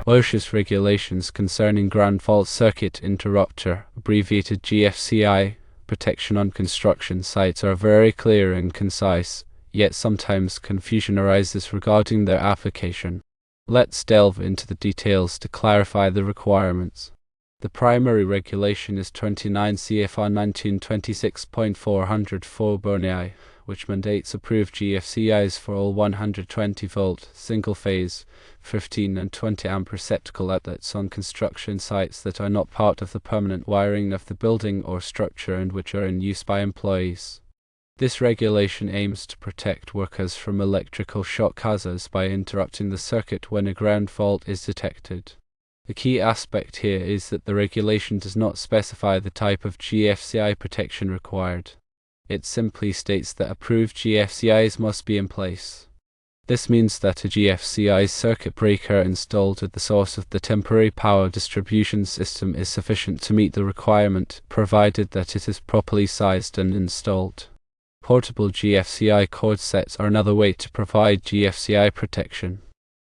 OSHA's regulations concerning ground fault circuit interrupter, abbreviated GFCI, protection on construction sites are very clear and concise, yet sometimes confusion arises regarding their application. Let's delve into the details to clarify the requirements. The primary regulation is 29 CFR 1926.404 Berni, which mandates approved GFCIs for all 120-volt, single-phase, 15 and 20 amp receptacle outlets on construction sites that are not part of the permanent wiring of the building or structure and which are in use by employees. This regulation aims to protect workers from electrical shock hazards by interrupting the circuit when a ground fault is detected. The key aspect here is that the regulation does not specify the type of GFCI protection required. It simply states that approved GFCIs must be in place. This means that a GFCI circuit breaker installed at the source of the temporary power distribution system is sufficient to meet the requirement, provided that it is properly sized and installed. Portable GFCI cord sets are another way to provide GFCI protection.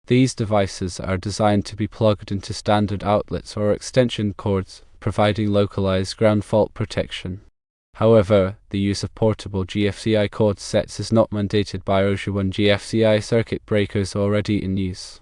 These devices are designed to be plugged into standard outlets or extension cords, providing localized ground fault protection. However, the use of portable GFCI cord sets is not mandated by OSHA when GFCI circuit breakers are already in use.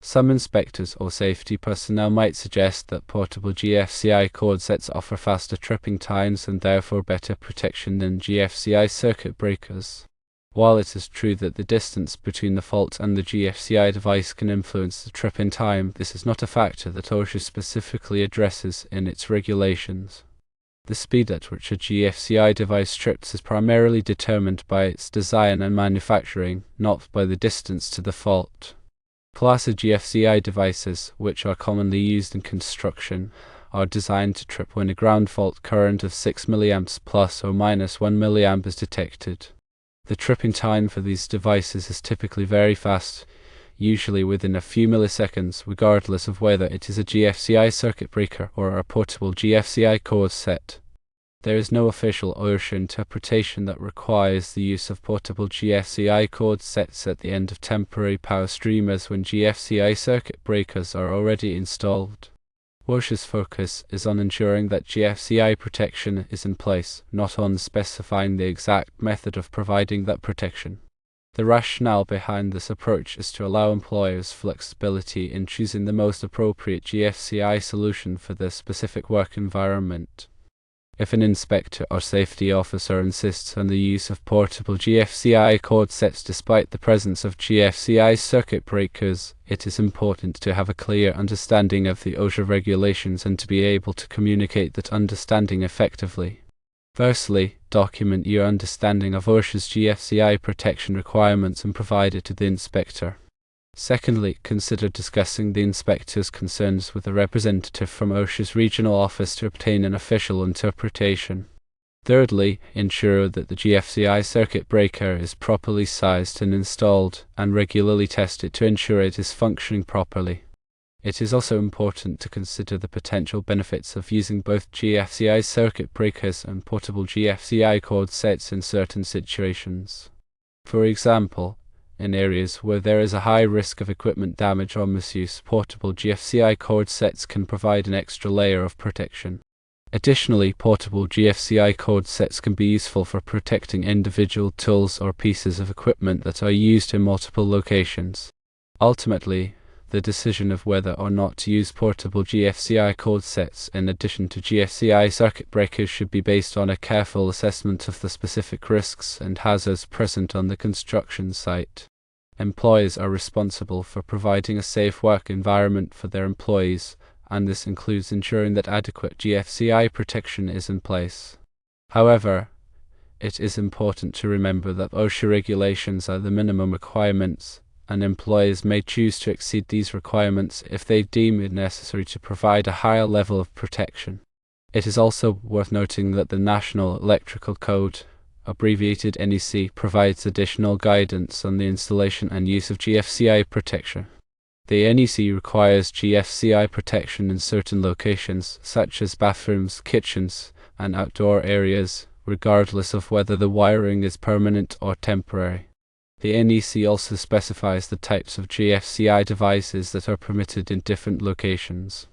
Some inspectors or safety personnel might suggest that portable GFCI cord sets offer faster tripping times and therefore better protection than GFCI circuit breakers. While it is true that the distance between the fault and the GFCI device can influence the trip in time, this is not a factor that OSHA specifically addresses in its regulations. The speed at which a GFCI device trips is primarily determined by its design and manufacturing, not by the distance to the fault. Class A GFCI devices, which are commonly used in construction, are designed to trip when a ground fault current of 6 mA plus or minus 1 mA is detected. The tripping time for these devices is typically very fast, usually within a few milliseconds, regardless of whether it is a GFCI circuit breaker or a portable GFCI cord set. There is no official OSHA interpretation that requires the use of portable GFCI cord sets at the end of temporary power streamers when GFCI circuit breakers are already installed. OSHA's focus is on ensuring that GFCI protection is in place, not on specifying the exact method of providing that protection. The rationale behind this approach is to allow employers flexibility in choosing the most appropriate GFCI solution for their specific work environment. If an inspector or safety officer insists on the use of portable GFCI cord sets despite the presence of GFCI circuit breakers, it is important to have a clear understanding of the OSHA regulations and to be able to communicate that understanding effectively. Firstly, document your understanding of OSHA's GFCI protection requirements and provide it to the inspector. Secondly, consider discussing the inspector's concerns with a representative from OSHA's regional office to obtain an official interpretation. Thirdly, ensure that the GFCI circuit breaker is properly sized and installed, and regularly test it to ensure it is functioning properly. It is also important to consider the potential benefits of using both GFCI circuit breakers and portable GFCI cord sets in certain situations. For example, in areas where there is a high risk of equipment damage or misuse, portable GFCI cord sets can provide an extra layer of protection. Additionally, portable GFCI cord sets can be useful for protecting individual tools or pieces of equipment that are used in multiple locations. Ultimately, the decision of whether or not to use portable GFCI cord sets in addition to GFCI circuit breakers should be based on a careful assessment of the specific risks and hazards present on the construction site. Employers are responsible for providing a safe work environment for their employees, and this includes ensuring that adequate GFCI protection is in place. However, it is important to remember that OSHA regulations are the minimum requirements, and employers may choose to exceed these requirements if they deem it necessary to provide a higher level of protection. It is also worth noting that the National Electrical Code, abbreviated NEC, provides additional guidance on the installation and use of GFCI protection. The NEC requires GFCI protection in certain locations, such as bathrooms, kitchens, and outdoor areas, regardless of whether the wiring is permanent or temporary. The NEC also specifies the types of GFCI devices that are permitted in different locations.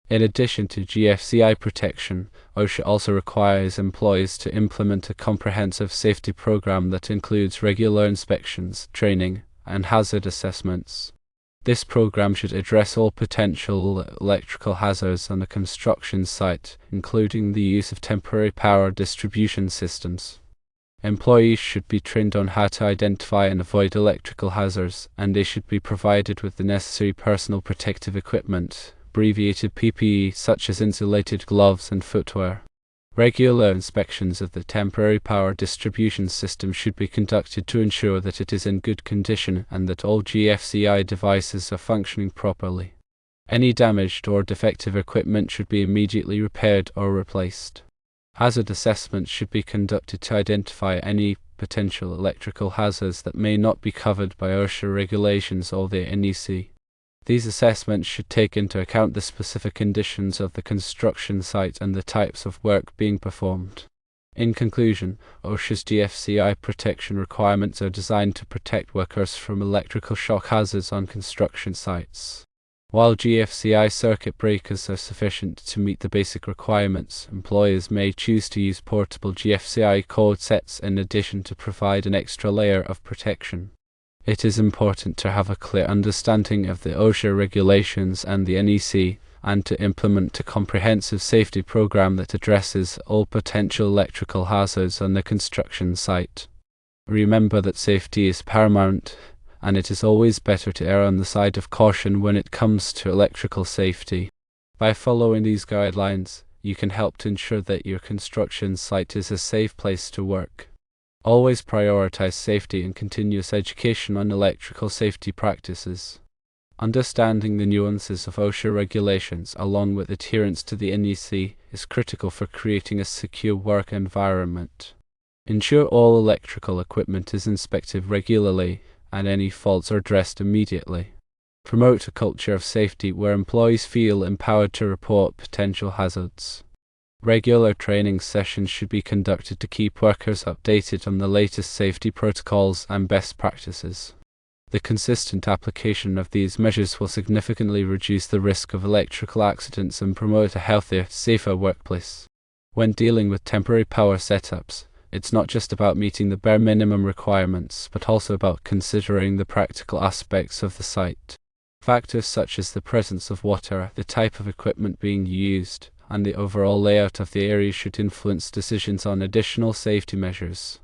In addition to GFCI protection, OSHA also requires employees to implement a comprehensive safety program that includes regular inspections, training, and hazard assessments. This program should address all potential electrical hazards on a construction site, including the use of temporary power distribution systems. Employees should be trained on how to identify and avoid electrical hazards, and they should be provided with the necessary personal protective equipment, abbreviated PPE, such as insulated gloves and footwear. Regular inspections of the temporary power distribution system should be conducted to ensure that it is in good condition and that all GFCI devices are functioning properly. Any damaged or defective equipment should be immediately repaired or replaced. Hazard assessments should be conducted to identify any potential electrical hazards that may not be covered by OSHA regulations or the NEC. These assessments should take into account the specific conditions of the construction site and the types of work being performed. In conclusion, OSHA's GFCI protection requirements are designed to protect workers from electrical shock hazards on construction sites. While GFCI circuit breakers are sufficient to meet the basic requirements, employers may choose to use portable GFCI cord sets in addition to provide an extra layer of protection. It is important to have a clear understanding of the OSHA regulations and the NEC, and to implement a comprehensive safety program that addresses all potential electrical hazards on the construction site. Remember that safety is paramount, and it is always better to err on the side of caution when it comes to electrical safety. By following these guidelines, you can help to ensure that your construction site is a safe place to work. Always prioritize safety and continuous education on electrical safety practices. Understanding the nuances of OSHA regulations along with adherence to the NEC is critical for creating a secure work environment. Ensure all electrical equipment is inspected regularly and any faults are addressed immediately. Promote a culture of safety where employees feel empowered to report potential hazards. Regular training sessions should be conducted to keep workers updated on the latest safety protocols and best practices. The consistent application of these measures will significantly reduce the risk of electrical accidents and promote a healthier, safer workplace. When dealing with temporary power setups, it's not just about meeting the bare minimum requirements, but also about considering the practical aspects of the site. Factors such as the presence of water, the type of equipment being used, and the overall layout of the area should influence decisions on additional safety measures.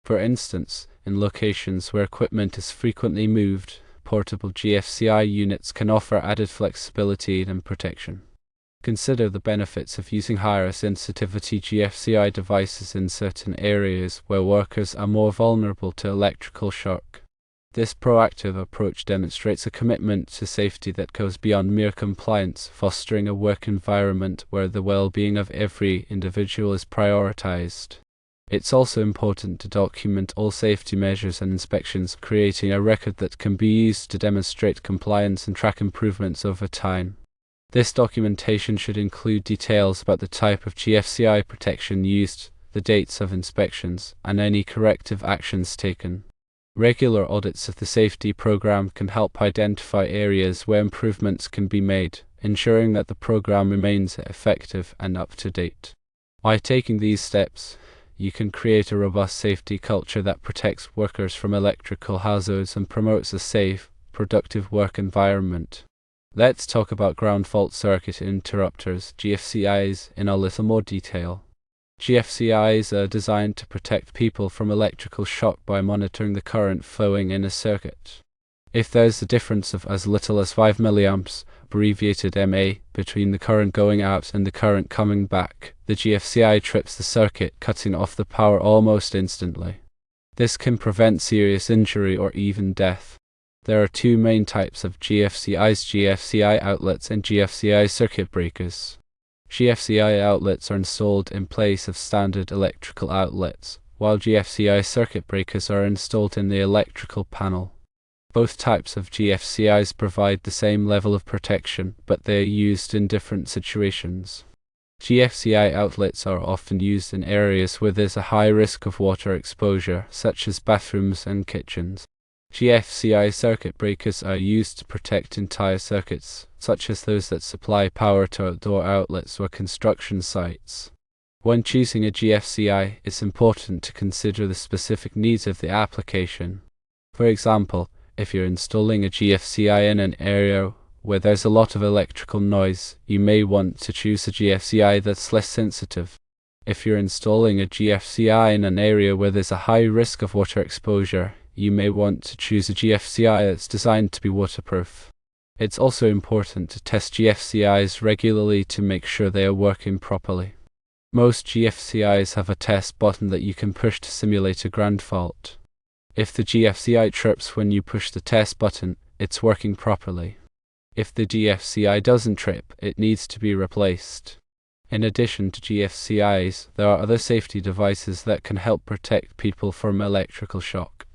For instance, in locations where equipment is frequently moved, portable GFCI units can offer added flexibility and protection. Consider the benefits of using higher sensitivity GFCI devices in certain areas where workers are more vulnerable to electrical shock. This proactive approach demonstrates a commitment to safety that goes beyond mere compliance, fostering a work environment where the well-being of every individual is prioritized. It's also important to document all safety measures and inspections, creating a record that can be used to demonstrate compliance and track improvements over time. This documentation should include details about the type of GFCI protection used, the dates of inspections, and any corrective actions taken. Regular audits of the safety program can help identify areas where improvements can be made, ensuring that the program remains effective and up to date. By taking these steps, you can create a robust safety culture that protects workers from electrical hazards and promotes a safe, productive work environment. Let's talk about ground fault circuit interrupters, GFCIs, in a little more detail. GFCIs are designed to protect people from electrical shock by monitoring the current flowing in a circuit. If there's a difference of as little as 5 mA, abbreviated MA, between the current going out and the current coming back, the GFCI trips the circuit, cutting off the power almost instantly. This can prevent serious injury or even death. There are two main types of GFCIs: GFCI outlets and GFCI circuit breakers. GFCI outlets are installed in place of standard electrical outlets, while GFCI circuit breakers are installed in the electrical panel. Both types of GFCIs provide the same level of protection, but they are used in different situations. GFCI outlets are often used in areas where there's a high risk of water exposure, such as bathrooms and kitchens. GFCI circuit breakers are used to protect entire circuits, such as those that supply power to outdoor outlets or construction sites. When choosing a GFCI, it's important to consider the specific needs of the application. For example, if you're installing a GFCI in an area where there's a lot of electrical noise, you may want to choose a GFCI that's less sensitive. If you're installing a GFCI in an area where there's a high risk of water exposure, you may want to choose a GFCI that's designed to be waterproof. It's also important to test GFCIs regularly to make sure they are working properly. Most GFCIs have a test button that you can push to simulate a ground fault. If the GFCI trips when you push the test button, it's working properly. If the GFCI doesn't trip, it needs to be replaced. In addition to GFCIs, there are other safety devices that can help protect people from electrical shock.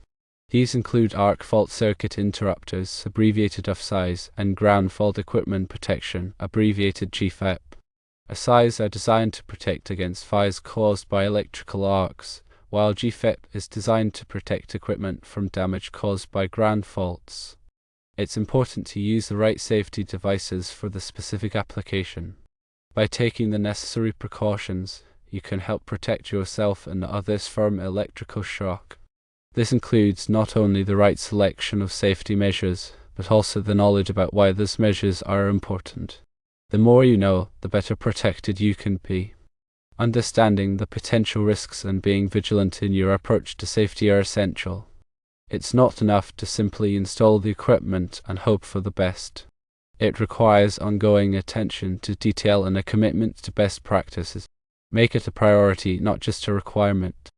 These include arc fault circuit interrupters, abbreviated FSIs, and ground fault equipment protection, abbreviated GFEP. FSIs are designed to protect against fires caused by electrical arcs, while GFEP is designed to protect equipment from damage caused by ground faults. It's important to use the right safety devices for the specific application. By taking the necessary precautions, you can help protect yourself and others from electrical shock. This includes not only the right selection of safety measures, but also the knowledge about why those measures are important. The more you know, the better protected you can be. Understanding the potential risks and being vigilant in your approach to safety are essential. It's not enough to simply install the equipment and hope for the best. It requires ongoing attention to detail and a commitment to best practices. Make it a priority, not just a requirement.